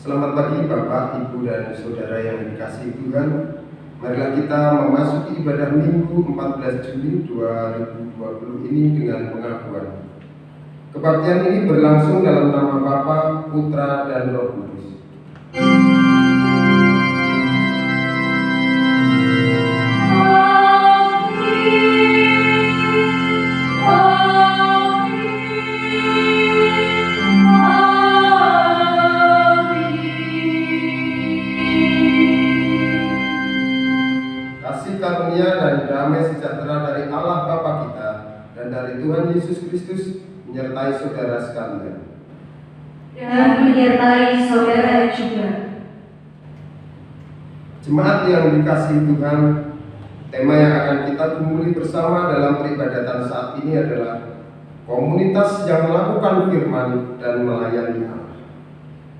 Selamat pagi Bapak, Ibu, dan Saudara yang dikasihi Tuhan. Marilah kita memasuki ibadah Minggu 14 Juli 2020 ini dengan pengakuan. Kebaktian ini berlangsung dalam nama Bapa, Putra, dan Roh Kudus. Karunia dan damai sejahtera dari Allah Bapa kita dan dari Tuhan Yesus Kristus menyertai saudara sekalian. Dan menyertai saudara juga. Jemaat yang dikasihi Tuhan, tema yang akan kita gumuli bersama dalam peribadatan saat ini adalah komunitas yang melakukan firman dan melayani Allah.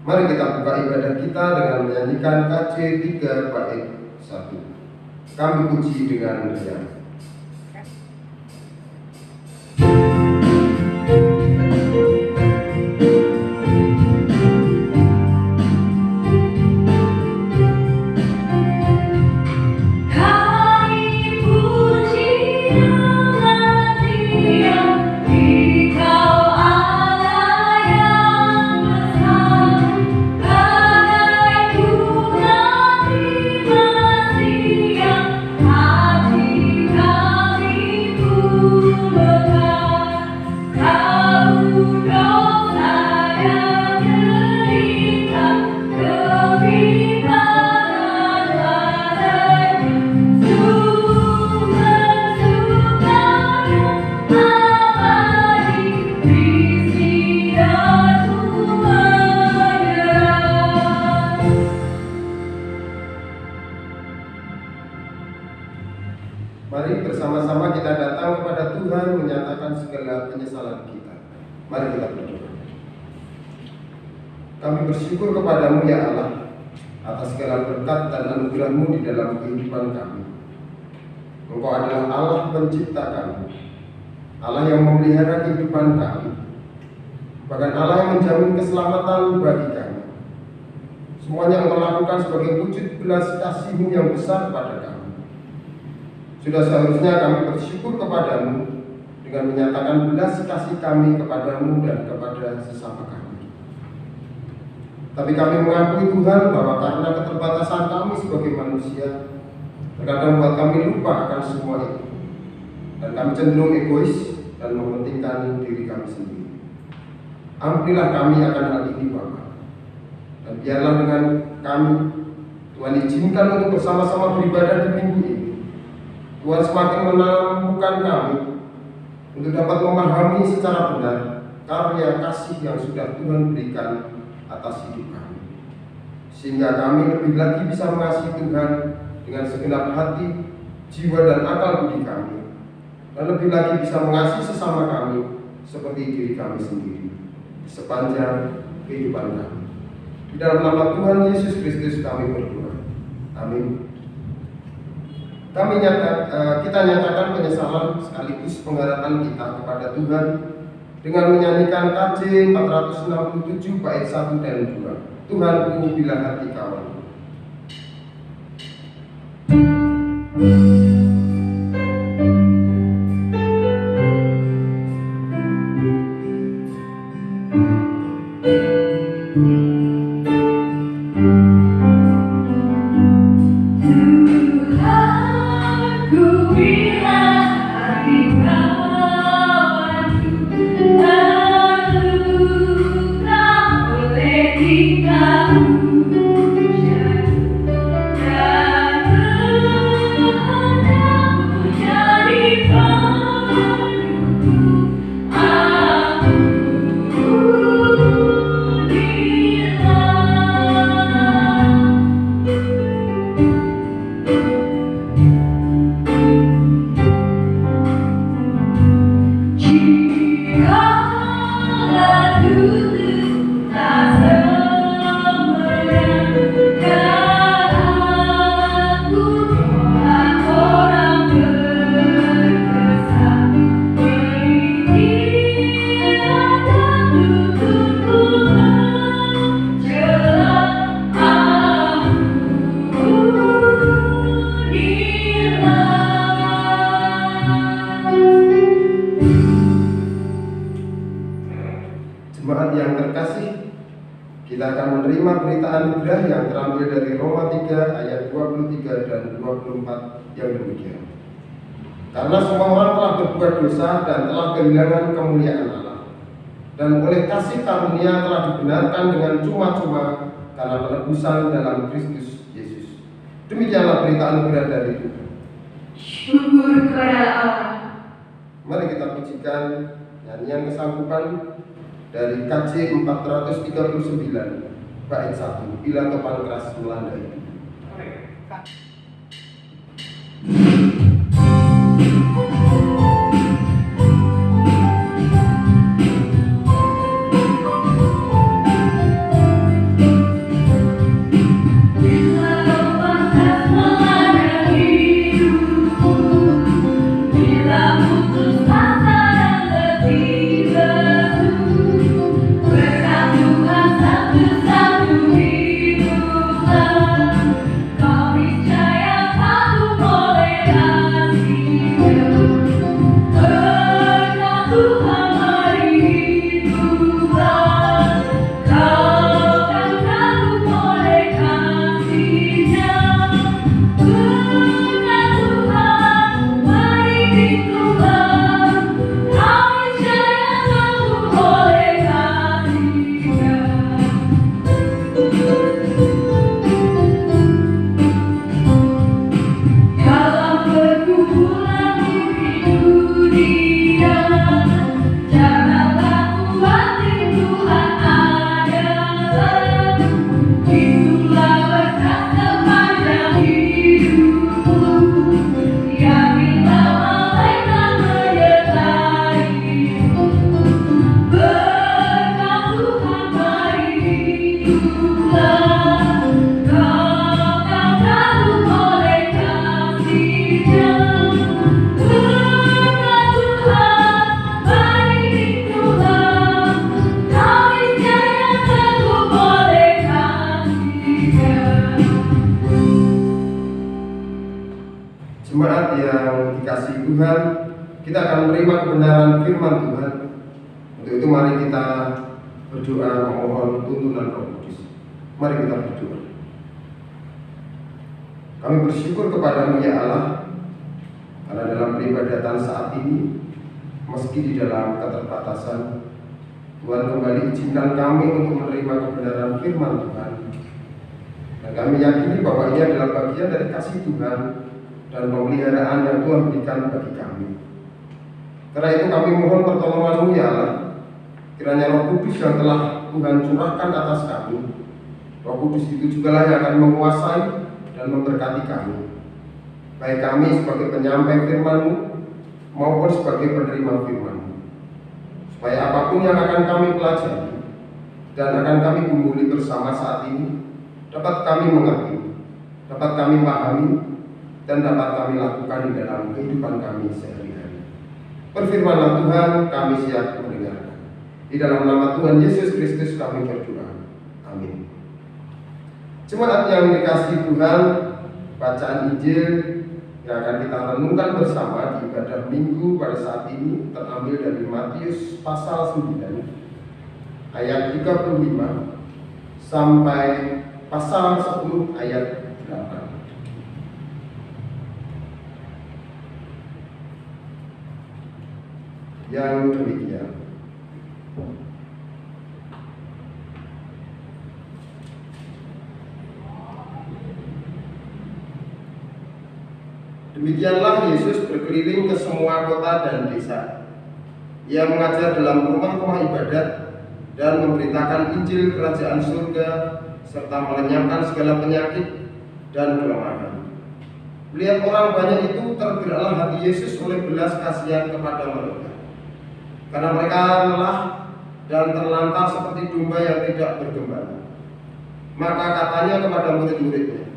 Mari kita buka ibadah kita dengan menyanyikan KJ 3 bait 1. Kami puji dengan riang. Mari bersama-sama kita datang kepada Tuhan menyatakan segala penyesalan kita. Mari kita berdoa. Kami bersyukur kepadamu ya Allah atas segala berkat dan anugerah-Mu di dalam kehidupan kami. Engkau adalah Allah pencipta kami, Allah yang memelihara kehidupan kami, bahkan Allah yang menjamin keselamatan bagi kami. Semuanya Engkau lakukan sebagai wujud belas kasih-Mu yang besar kepada kami. Sudah seharusnya kami bersyukur kepadamu dengan menyatakan belas kasih kami kepadamu dan kepada sesama kami. Tapi kami mengakui Tuhan bahwa karena keterbatasan kami sebagai manusia, terkadang membuat kami lupa akan semua itu. Dan kami cenderung egois dan mementingkan diri kami sendiri. Ampunilah kami akan hal ini Bapa. Dan biarlah dengan kami, Tuhan izinkan untuk bersama-sama beribadah di minggu ini. Tuhan semakin menumbuhkan kami untuk dapat memahami secara benar karya kasih yang sudah Tuhan berikan atas hidup kami, sehingga kami lebih lagi bisa mengasihi Tuhan dengan segenap hati, jiwa, dan akal budi kami, dan lebih lagi bisa mengasihi sesama kami seperti diri kami sendiri sepanjang kehidupan kami. Di dalam nama Tuhan Yesus Kristus kami berdoa. Amin. Kita nyatakan penyesalan sekaligus pengharapan kita kepada Tuhan dengan menyanyikan KJ 467 bait 1 dan 2. Tuhanku bila hati kawan. Kita Kita akan menerima berita anugerah yang terambil dari Roma 3 ayat 23 dan 24 yang demikian. Karena semua orang telah berbuat dosa dan telah kehilangan kemuliaan Allah, dan oleh kasih karunia telah dibenarkan dengan cuma-cuma karena penebusan dalam Kristus Yesus. Demikianlah berita anugerah dari Tuhan. Syukur kepada Allah. Mari kita pujikan nyanyian kesanggupan dari KJ 439 bait 1, Bila Topan Keras Melandai. Jemaat yang dikasihi Tuhan, kita akan menerima kebenaran firman Tuhan. Untuk itu mari kita berdoa memohon tuntunan Roh Kudus. Mari kita berdoa. Kami bersyukur kepadamu ya Allah, karena dalam peribadatan saat ini, meski di dalam keterbatasan, Tuhan kembali izinkan kami untuk menerima kebenaran firman Tuhan. Dan kami yakini bahwa ini adalah bagian dari kasih Tuhan dan pemeliharaan yang Tuhan berikan bagi kami. Karena itu kami mohon pertolongan-Mu ya Allah. Kiranya Roh Kudus yang telah Tuhan curahkan atas kami, Roh Kudus itu jugalah yang akan menguasai dan memberkati kami, baik kami sebagai penyampai firman-Mu maupun sebagai penerima firman-Mu, supaya apapun yang akan kami pelajari dan akan kami gumuli bersama saat ini dapat kami mengerti, dapat kami pahami, dan dapat kami lakukan di dalam kehidupan kami sehari-hari. Berfirmanlah Tuhan, kami siap mendengarkan. Di dalam nama Tuhan Yesus Kristus kami berdoa. Amin. Jemaat yang dikasihi Tuhan, bacaan Injil yang akan kita renungkan bersama di ibadah Minggu pada saat ini terambil dari Matius pasal 9 ayat 35 sampai pasal 10 ayat 8. Yang demikian. Demikianlah Yesus berkeliling ke semua kota dan desa. Ia mengajar dalam rumah-rumah ibadat dan memberitakan Injil Kerajaan Surga serta melenyapkan segala penyakit dan kelemahan. Melihat orang banyak itu, tergeraklah hati Yesus oleh belas kasihan kepada mereka, karena mereka lelah dan terlantar seperti domba yang tidak bergembala. Maka katanya kepada murid-muridnya,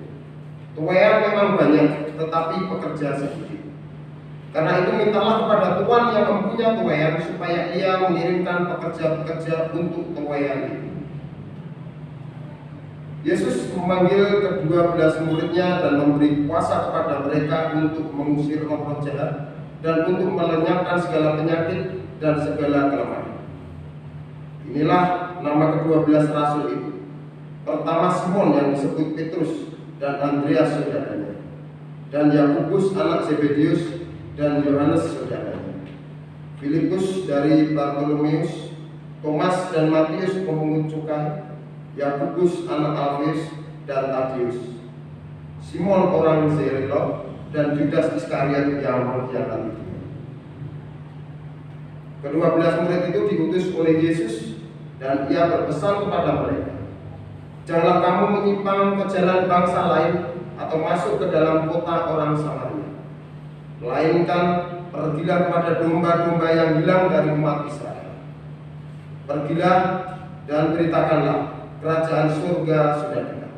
tuaian memang banyak, tetapi pekerja sedikit. Karena itu mintalah kepada Tuhan yang mempunyai tuaian supaya ia mengirimkan pekerja-pekerja untuk tuaian itu. Yesus memanggil ke-12 muridnya dan memberi kuasa kepada mereka untuk mengusir roh-roh jahat dan untuk melenyapkan segala penyakit dan segala kelemahan. Inilah nama ke-12 rasul itu. pertama Simon yang disebut Petrus dan Andreas saudaranya, dan Yakobus anak Zebedius dan Yohanes saudaranya, Filipus dari Bartolomeus, Thomas dan Matius pemungut cukai, Yakobus anak Alfeus dan Tadeus, Simon orang Zelot, dan Judas Iskariot yang mengkhianati dia. Kedua belas murid itu diutus oleh Yesus, dan ia berpesan kepada mereka, janganlah kamu menyimpang ke jalan bangsa lain atau masuk ke dalam kota orang Samaria, melainkan pergilah kepada domba-domba yang hilang dari umat Israel. Pergilah dan beritakanlah kerajaan surga sudah dekat.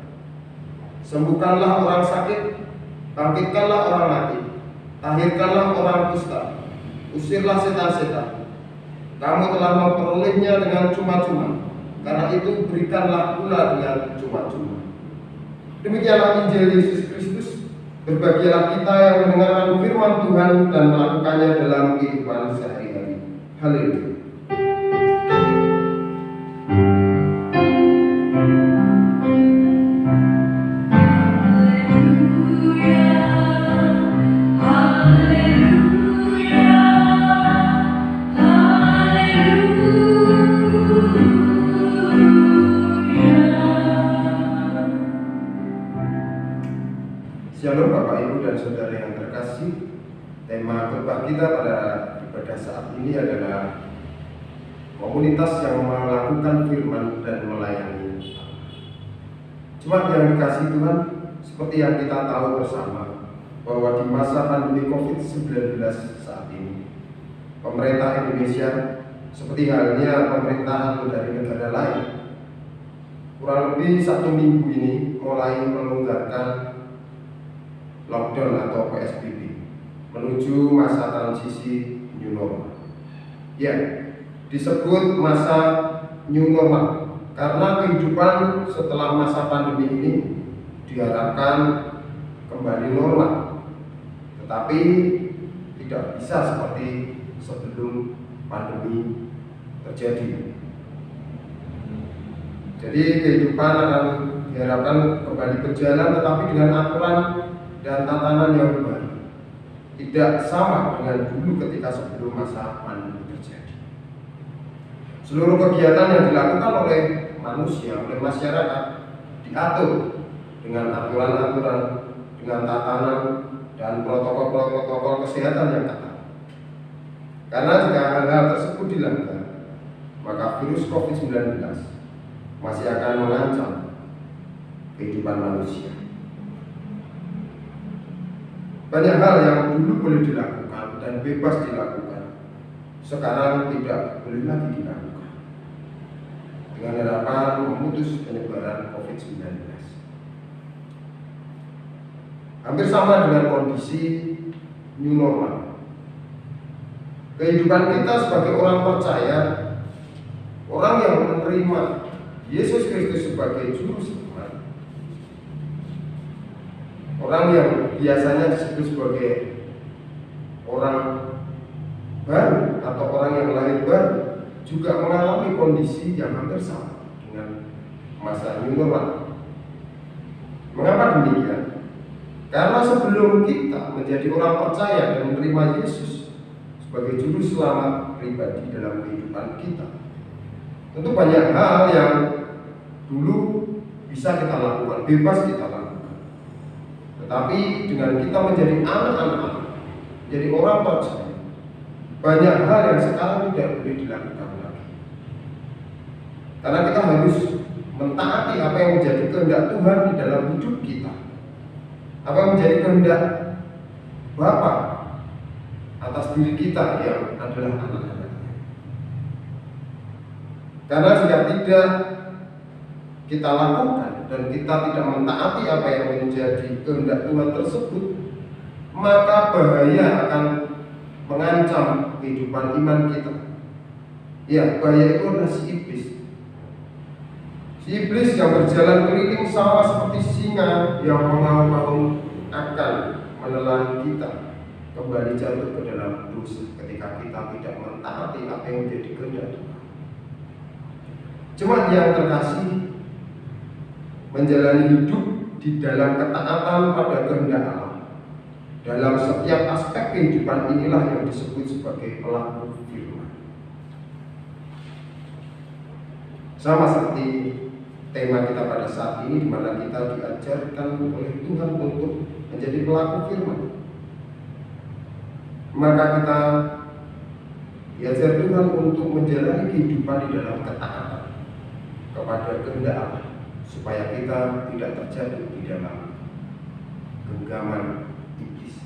Sembuhkanlah orang sakit, bangkitkanlah orang mati, tahirkanlah orang kusta, usirlah setan-setan. Kamu telah memperolehnya dengan cuma-cuma, karena itu berikanlah pula dengan cuma-cuma. Demikianlah Injil Yesus Kristus. Berbahagialah kita yang mendengarkan firman Tuhan dan melakukannya dalam kehidupan sehari-hari. Haleluya. Shalom Bapak Ibu dan Saudara yang terkasih. Tema khotbah kita pada ibadah saat ini adalah komunitas yang melakukan firman dan melayani. Jemaat yang dikasihi Tuhan, seperti yang kita tahu bersama bahwa di masa pandemi COVID-19 saat ini, pemerintah Indonesia seperti halnya pemerintahan dari negara lain, kurang lebih 1 minggu ini mulai melonggarkan lockdown atau PSBB menuju masa transisi new normal. Ya, disebut masa new normal karena kehidupan setelah masa pandemi ini diharapkan kembali normal, tetapi tidak bisa seperti sebelum pandemi terjadi. Jadi kehidupan akan diharapkan kembali berjalan, tetapi dengan aturan dan tatanan yang baru, tidak sama dengan dulu ketika sebelum masa pandemi terjadi. Seluruh kegiatan yang dilakukan oleh manusia, oleh masyarakat, diatur dengan aturan-aturan, dengan tatanan dan protokol-protokol kesehatan yang ketat. Karena jika hal-hal tersebut dilanggar, maka virus COVID-19 masih akan mengancam kehidupan manusia. Banyak hal yang dulu boleh dilakukan dan bebas dilakukan, sekarang tidak boleh lagi dilakukan, dengan harapan memutus penyebaran COVID-19. Hampir sama dengan kondisi new normal. Kehidupan kita sebagai orang percaya, orang yang menerima Yesus Kristus sebagai juru selamat, orang yang biasanya disebut sebagai orang baru atau orang yang lahir baru, juga mengalami kondisi yang hampir sama dengan masa new normal. Mengapa demikian? Karena sebelum kita menjadi orang percaya dan menerima Yesus sebagai juru selamat pribadi dalam kehidupan kita, tentu banyak hal yang dulu bisa kita lakukan, bebas kita lakukan. Tetapi dengan kita menjadi anak-anak, jadi orang percaya, banyak hal yang sekarang tidak boleh dilakukan lagi. Karena kita harus mentaati apa yang menjadi kehendak Tuhan di dalam hidup kita, apa yang menjadi kehendak Bapa atas diri kita yang adalah anak-anak. Karena jika tidak kita lakukan dan kita tidak mentaati apa yang menjadi kehendak Tuhan tersebut, maka bahaya akan mengancam kehidupan iman kita. Ya, bahaya itu adalah si iblis. Si iblis yang berjalan keliling sama seperti singa yang mengaum-ngaum akan menelan kita kembali jatuh ke dalam dosa ketika kita tidak mentaati apa yang menjadi kehendak Tuhan. Jemaat yang terkasih, menjalani hidup di dalam ketaatan pada kehendak Allah. Dalam setiap aspek kehidupan inilah yang disebut sebagai pelaku firman. Sama seperti tema kita pada saat ini, di mana kita diajarkan oleh Tuhan untuk menjadi pelaku firman. Maka kita diajar Tuhan untuk menjalani kehidupan di dalam ketaatan kepada kehendak Allah, supaya kita tidak terjatuh di dalam genggaman iblis.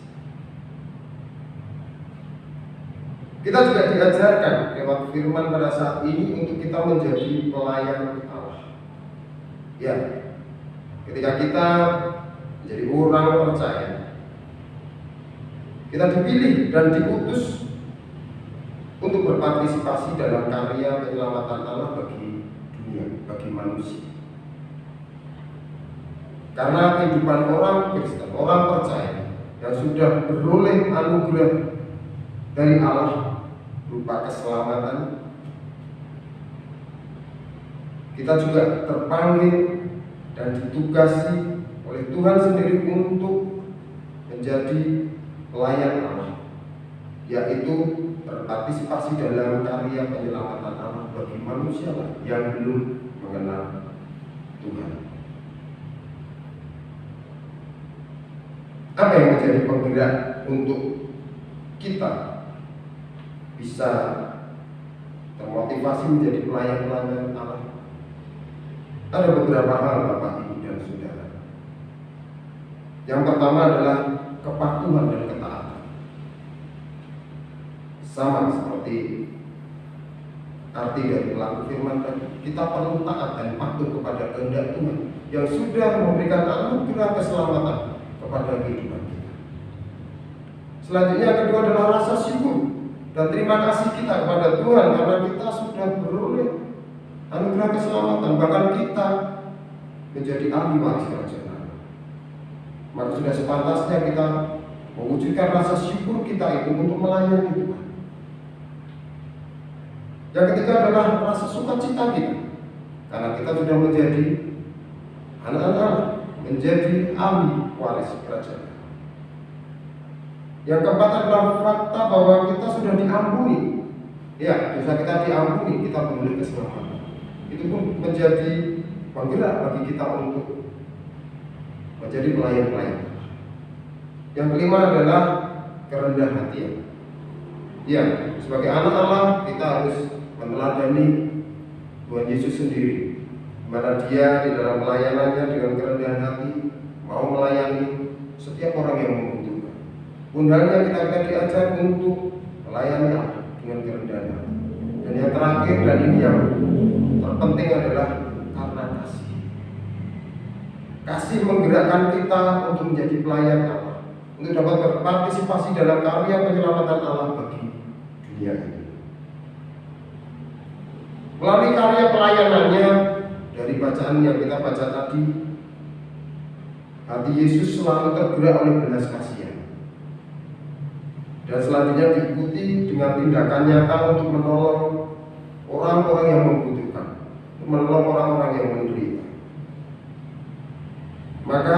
Kita juga diajarkan lewat firman pada saat ini untuk kita menjadi pelayan Allah. Ya, ketika kita menjadi orang percaya, kita dipilih dan diutus untuk berpartisipasi dalam karya penyelamatan Allah bagi dunia, bagi manusia. Karena kehidupan orang Kristen, orang percaya yang sudah beroleh anugerah dari Allah berupa keselamatan, kita juga terpanggil dan ditugasi oleh Tuhan sendiri untuk menjadi pelayan Allah, yaitu berpartisipasi dalam karya penyelamatan Allah bagi manusia yang belum mengenal Tuhan. Apa yang menjadi penggerak untuk kita bisa termotivasi menjadi pelayan-pelayan Allah? Ada beberapa hal, Bapak, Ibu, dan Saudara. Yang pertama adalah kepatuhan dan ketaatan. Sama seperti arti dari pelaku firman tadi, kita perlu taat dan patuh kepada kehendak Tuhan yang sudah memberikan anugerah keselamatan kepada kehidupan kita. Selanjutnya, yang kedua adalah rasa syukur dan terima kasih kita kepada Tuhan karena kita sudah beroleh anugerah keselamatan, bahkan kita menjadi ahli waris kerajaan Allah. Maka sudah sepantasnya kita mewujudkan rasa syukur kita itu untuk melayani Tuhan. Yang ketiga adalah rasa sukacita kita karena kita sudah menjadi anak-anak Allah, menjadi ahli waris kerajaan. Yang keempat adalah fakta bahwa kita sudah diampuni. Ya, dosa kita diampuni, kita beroleh keselamatan. Itu pun menjadi penggerak bagi kita untuk menjadi pelayan-pelayan. Yang kelima adalah kerendahan hati. Ya, sebagai anak Allah kita harus meneladani Tuhan Yesus sendiri, di mana Dia di dalam pelayanannya dengan kerendahan hati mau melayani setiap orang yang membutuhkan. Undangnya kita diajar untuk melayani Allah dengan kerendahan hati. Dan yang terakhir, dan ini yang terpenting, adalah karena kasih. Kasih menggerakkan kita untuk menjadi pelayan Allah, untuk dapat berpartisipasi dalam karya penyelamatan Allah bagi dunia ini. Melalui karya pelayanannya, dari bacaan yang kita baca tadi, hati Yesus selalu tergerak oleh belas kasihan. Dan selanjutnya diikuti dengan tindakan nyata untuk menolong orang-orang yang membutuhkan, untuk menolong orang-orang yang menderita. Maka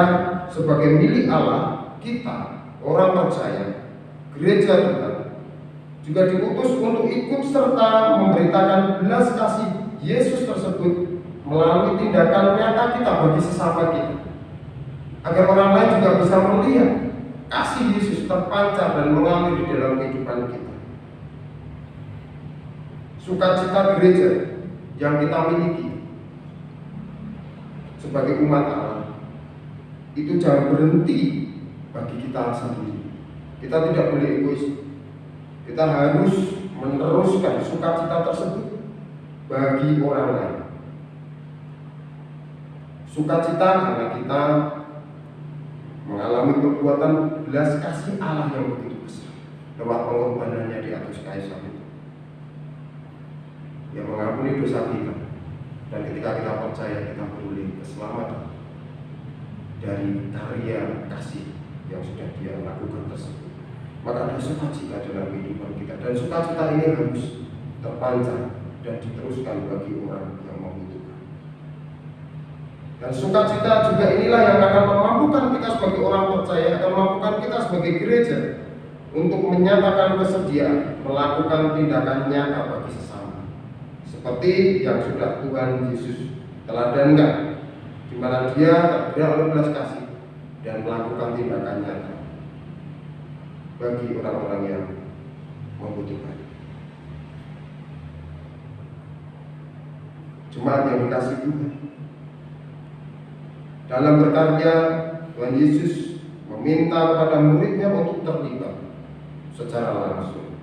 sebagai milik Allah, kita, orang percaya, gereja Tuhan, juga diutus untuk ikut serta memberitakan belas kasih Yesus tersebut melalui tindakan nyata kita bagi sesama kita, agar orang lain juga bisa melihat kasih Yesus terpancar dan mengalir di dalam kehidupan kita. Sukacita gereja yang kita miliki sebagai umat Allah itu jangan berhenti bagi kita sendiri. Kita tidak boleh egois. Kita harus meneruskan sukacita tersebut bagi orang lain. Sukacita karena kita mengalami perbuatan belas kasih Allah yang begitu besar lewat pengorbanannya di atas kayu salib, yang mengampuni dosa kita. Dan ketika kita percaya, kita beroleh keselamatan dari karya kasih yang sudah Dia lakukan tersebut. Maka ada sukacita dalam kehidupan kita, dan sukacita ini harus terpancar dan diteruskan bagi orang yang membutuhkan. Dan sukacita juga inilah yang akan memampukan kita sebagai orang percaya, akan memampukan kita sebagai gereja untuk menyatakan kesediaan melakukan tindakan nyata bagi sesama, seperti yang sudah Tuhan Yesus teladankan, di mana Dia tergerak oleh belas kasih dan melakukan tindakan nyata bagi orang-orang yang membutuhkan. Jemaat yang dikasihi Tuhan, dalam berkarya Tuhan Yesus meminta kepada muridnya untuk terlibat secara langsung.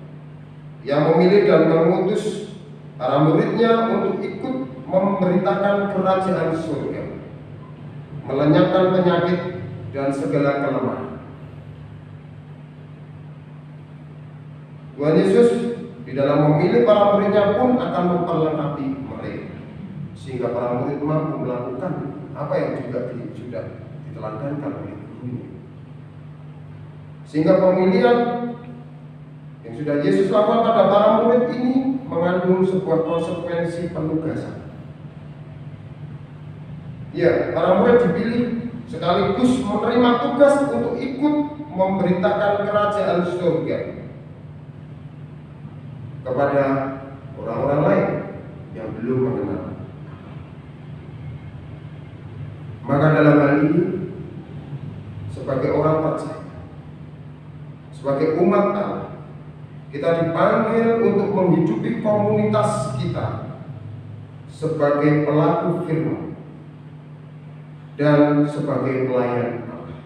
Ia memilih dan mengutus para muridnya untuk ikut memberitakan kerajaan surga, melenyapkan penyakit dan segala kelemahan. Tuhan Yesus di dalam memilih para muridnya pun akan memperlengkapi mereka, sehingga para murid mampu melakukan apa yang juga sudah diteladankan oleh gurunya. Sehingga pemilihan yang sudah Yesus lakukan pada para murid ini mengandung sebuah konsekuensi penugasan. Ya, para murid dipilih sekaligus menerima tugas untuk ikut memberitakan kerajaan surga kepada orang-orang lain yang belum mengenal. Maka dalam hal ini, sebagai orang percaya, sebagai umat Allah, kita dipanggil untuk menghidupi komunitas kita sebagai pelaku firman dan sebagai pelayan Allah.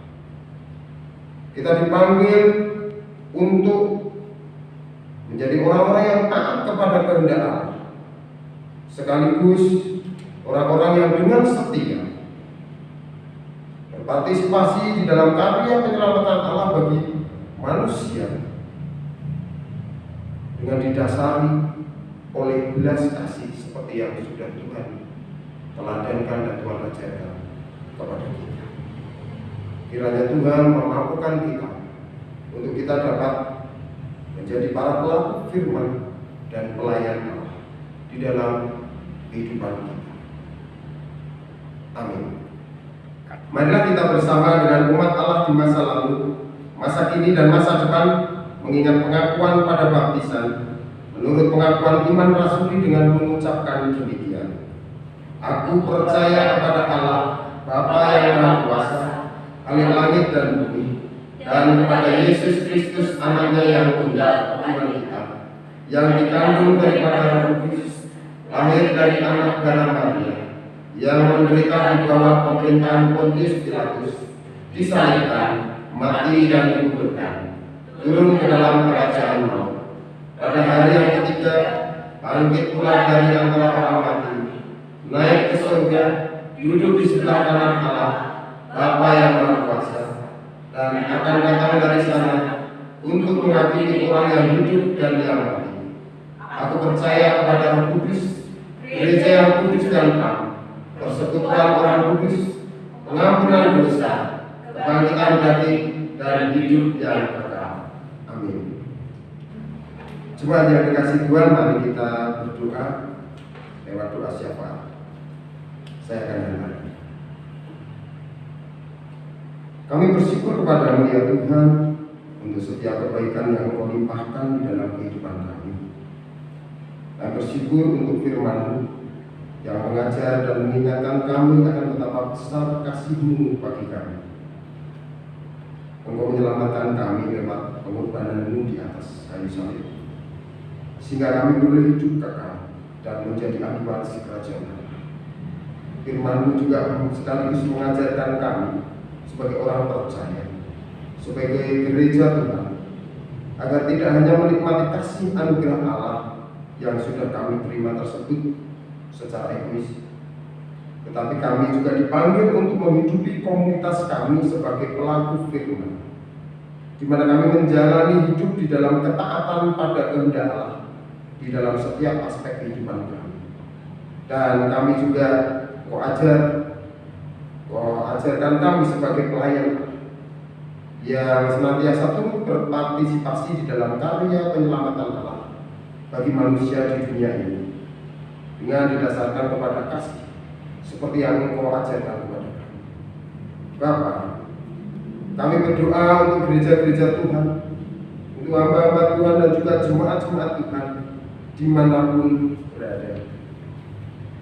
Kita dipanggil untuk menjadi orang-orang yang taat kepada kehendak Allah, sekaligus orang-orang yang dengan setia berpartisipasi di dalam karya penyelamatan Allah bagi manusia dengan didasari oleh belas kasih seperti yang sudah Tuhan teladankan dan Tuhan ajarkan kepada kita. Kiranya Tuhan memampukan kita untuk kita dapat menjadi para pelaku firman dan pelayan Allah di dalam kehidupan kita. Amin. Marilah kita bersama dengan umat Allah di masa lalu, masa kini dan masa depan mengingat pengakuan pada baptisan menurut pengakuan iman rasuli dengan mengucapkan demikian. Aku percaya kepada Allah Bapa yang Maha Kuasa, Ahli langit dan bumi, dan kepada Yesus Kristus anaknya yang tunggal Tuhan kita, yang dikandung daripada Roh Kudus, lahir dari anak darah Maria, yang menderita di bawah pemerintahan Pontius Pilatus, disalibkan, mati dan dikuburkan, turun ke dalam kerajaan maut, pada hari yang ketiga bangkit pula dari antara orang mati, naik ke surga, duduk di sebelah kanan Allah Bapa yang Maha Kuasa, dan akan datang dari sana untuk menghakimi orang yang hidup dan yang mati. Aku percaya kepada Roh Kudus, gereja yang kudus dan taat, persekutuan orang kudus, pengampunan dosa, kebangkitan batin, dan hidup yang kekal. Amin. Jemaat yang dikasihi Tuhan, mari kita berdoa lewat doa syafaat. Saya akan dengarkan. Kami bersyukur kepada-Mu ya Tuhan untuk setiap kebaikan yang Engkau limpahkan di dalam kehidupan kami. Dan bersyukur untuk firman-Mu yang mengajar dan mengingatkan kami akan betapa besar kasih-Mu bagi kami. Engkau menyelamatkan kami lewat pengorbanan-Mu di atas kayu salib, sehingga kami boleh hidup kekal dan menjadi ahli waris kerajaan Allah. Firman-Mu juga sekaligus mengajarkan kami sebagai orang percaya, sebagai gereja Tuhan, agar tidak hanya menikmati kasih anugerah Allah yang sudah kami terima tersebut secara egois, tetapi kami juga dipanggil untuk menghidupi komunitas kami sebagai pelaku firman, di mana kami menjalani hidup di dalam ketaatan pada kehendak Allah di dalam setiap aspek kehidupan kami. Dan kami juga ajarkan kami sebagai pelayan yang senantiasa turut berpartisipasi di dalam karya penyelamatan Allah bagi manusia di dunia ini dengan didasarkan kepada kasih, seperti yang Engkau ajarkan kepada kami. Bapa, kami berdoa untuk gereja-gereja Tuhan, untuk hamba-hamba Tuhan dan juga jemaat-jemaat Tuhan dimanapun berada.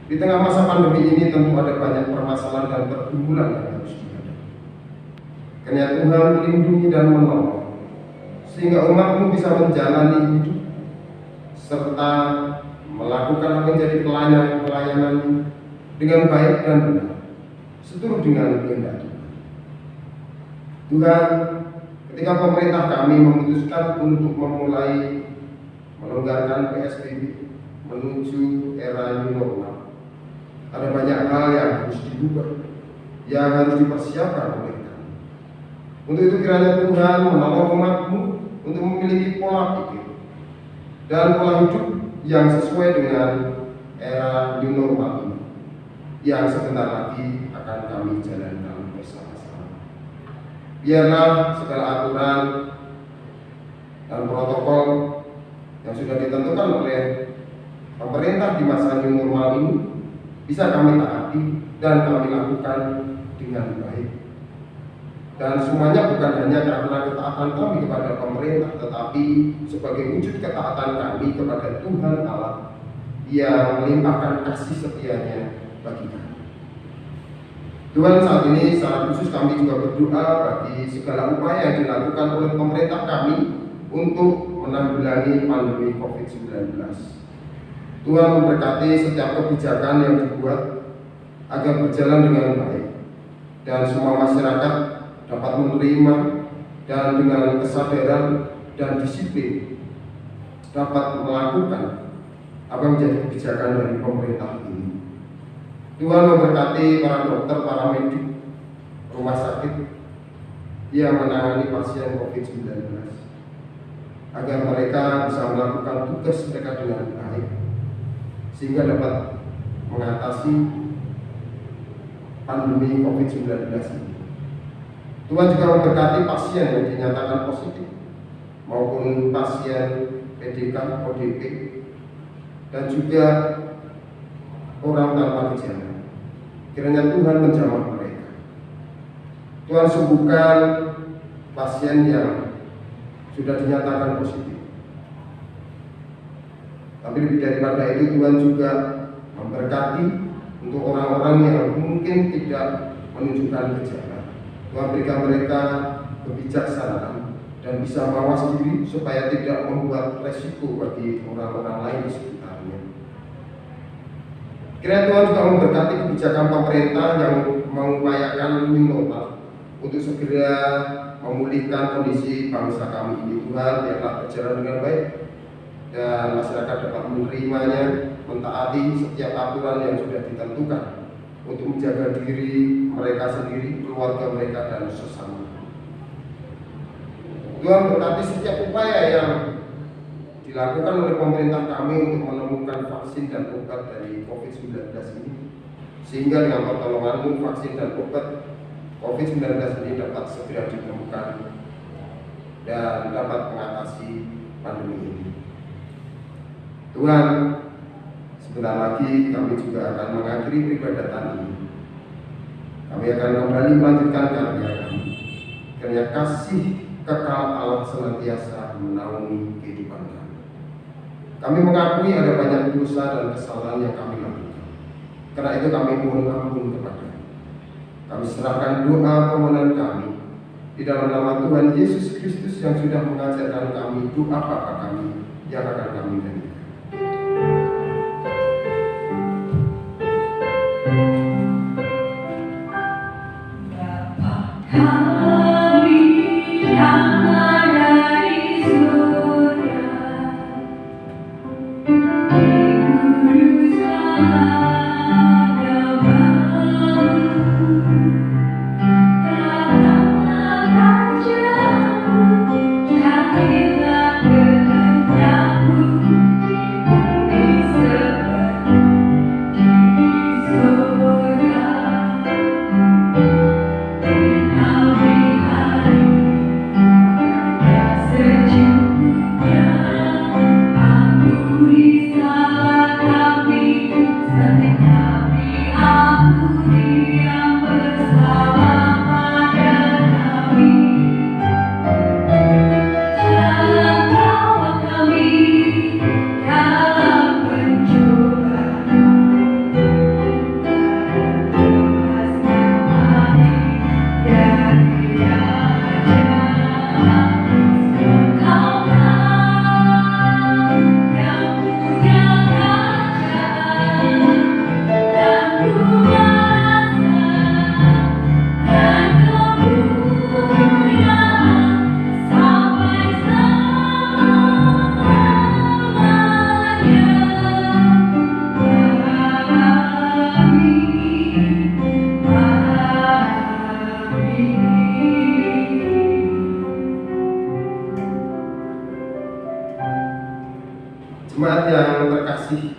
Di tengah masa pandemi ini tentu ada banyak permasalahan dan pergumulan yang harus dihadapi. Kiranya Tuhan melindungi dan menolong, sehingga umat-Mu bisa menjalani hidup serta melakukan apa yang menjadi pelayanan dengan baik dan benar, seturut dengan kehendak Tuhan. Tuhan, ketika pemerintah kami memutuskan untuk memulai melonggarkan PSBB menuju era new normal, ada banyak hal yang harus diubah, yang harus dipersiapkan oleh kami. Untuk itu kiranya Tuhan menolong umat-Mu untuk memiliki pola pikir dan pola hidup yang sesuai dengan era new normal ini, yang sebentar lagi akan kami jalankan bersama-sama. Biarlah segala aturan dan protokol yang sudah ditentukan oleh pemerintah di masa new normal ini bisa kami taati dan kami lakukan dengan baik. Dan semuanya bukan hanya karena ketaatan kami kepada pemerintah, tetapi sebagai wujud ketaatan kami kepada Tuhan Allah yang melimpahkan kasih setianya bagi kami. Tuhan, saat ini secara khusus kami juga berdoa bagi segala upaya yang dilakukan oleh pemerintah kami untuk menanggulangi pandemi COVID-19. Tuhan memberkati setiap kebijakan yang dibuat agar berjalan dengan baik dan semua masyarakat dapat menerima dan dengan kesadaran dan disiplin dapat melakukan apa yang menjadi kebijakan dari pemerintah ini. Tuhan memberkati para dokter, para medik, rumah sakit yang menangani pasien COVID-19 agar mereka bisa melakukan tugas mereka dengan baik sehingga dapat mengatasi pandemi COVID-19 ini. Tuhan juga memberkati pasien yang dinyatakan positif maupun pasien PDK, ODP, dan juga orang tanpa gejala. Kiranya Tuhan menjamah mereka. Tuhan sembuhkan pasien yang sudah dinyatakan positif. Tapi lebih daripada itu, Tuhan juga memberkati untuk orang-orang yang mungkin tidak menunjukkan gejala. Tuhan berikan mereka kebijaksanaan dan bisa mawas diri supaya tidak membuat resiko bagi orang-orang lain di sekitarnya. Kiranya Tuhan juga memberkati kebijakan pemerintah yang mengupayakan new normal untuk segera memulihkan kondisi bangsa kami ini. Tuhan, biarlah berjalan dengan baik dan masyarakat dapat menerimanya, mentaati setiap aturan yang sudah ditentukan untuk menjaga diri mereka sendiri, keluarga mereka, dan sesama. Tuhan berkati setiap upaya yang dilakukan oleh pemerintah kami untuk menemukan vaksin dan obat dari COVID-19 ini, sehingga dengan pertolongan-Mu vaksin dan obat COVID-19 ini dapat segera ditemukan dan dapat mengatasi pandemi ini. Tuhan, sebentar lagi kami juga akan mengakhiri peribadatan ini. Kami akan kembali melanjutkan karya kami. Kiranya kasih kekal Allah senantiasa menaungi kehidupan kami. Kami mengakui ada banyak dosa dan kesalahan yang kami lakukan. Karena itu kami mohon ampun kepada. Kami serahkan doa permohonan kami di dalam nama Tuhan Yesus Kristus yang sudah mengajarkan kami doa Bapa kami yang akan kami nyanyikan. Sampai Jemaat yang terkasih,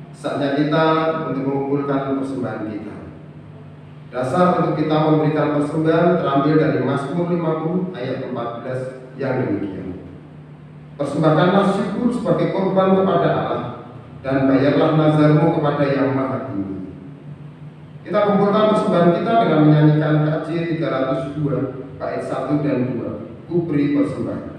saatnya kita untuk mengumpulkan persembahan kita. Dasar untuk kita memberikan persembahan terambil dari Mazmur 50 ayat 14 yang demikian. Persembahkanlah syukur sebagai korban kepada Allah, dan bayarlah nazarmu kepada Yang Maha Tinggi. Kita kumpulkan persembahan kita dengan menyanyikan KJ 302 bait 1 dan 2. Ku beri persembahan.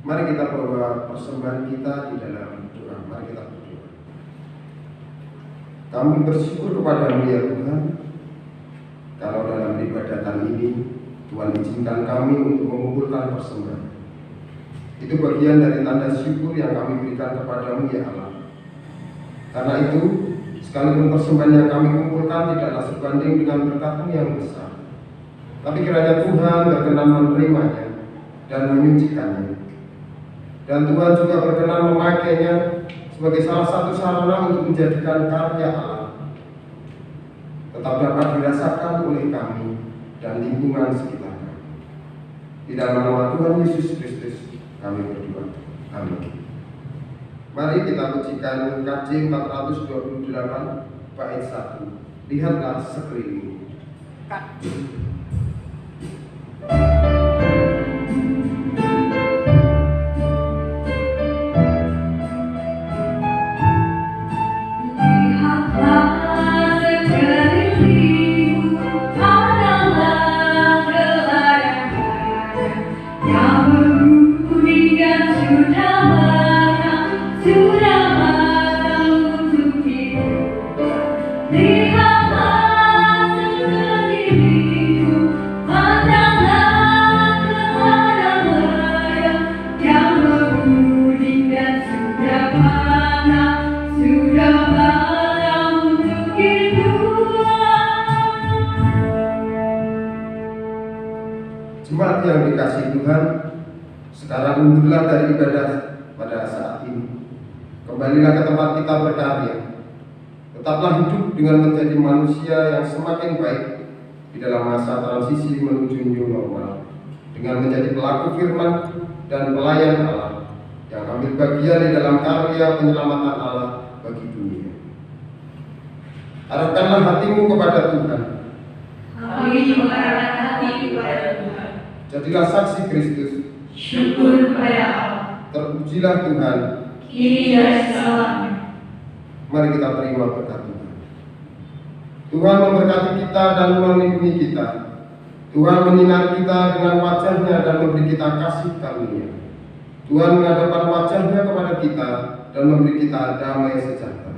Mari kita bawa persembahan kita di dalam doa. Mari kita berdoa. Kami bersyukur kepada-Mu ya Tuhan, kalau dalam peribadatan ini Tuhan izinkan kami untuk mengumpulkan persembahan. Itu bagian dari tanda syukur yang kami berikan kepada-Mu ya Allah. Karena itu, sekalipun persembahan yang kami kumpulkan tidaklah sebanding dengan berkat-Mu yang besar, tapi kiranya Tuhan berkenan menerimanya dan menyucikannya. Dan Tuhan juga berkenan memakainya sebagai salah satu sarana untuk menjadikan karya Allah tetap dapat dirasakan oleh kami dan lingkungan sekitar kami. Di dalam nama Tuhan Yesus Kristus kami berdoa. Amin. Mari kita pujikan KJ 428 bait 1. Lihatlah sekeliling. Jemaat yang dikasihi Tuhan, sekarang mundurlah dari ibadah pada saat ini. Kembalilah ke tempat kita berkarya. Tetaplah hidup dengan menjadi manusia yang semakin baik di dalam masa transisi menuju new normal, dengan menjadi pelaku firman dan pelayan Allah yang ambil bagian di dalam karya penyelamatan Allah bagi dunia. Arahkanlah hatimu kepada Tuhan. Kami mengarahkan hati kepada Tuhan. Jadilah saksi Kristus. Syukur kepada Allah. Terpujilah Tuhan. Kini dan selamanya. Mari kita terima berkat Tuhan. Tuhan memberkati kita dan melindungi kita. Tuhan menyinari kita dengan wajah-Nya dan memberi kita kasih karunia. Tuhan menghadapkan wajah-Nya kepada kita dan memberi kita damai sejahtera.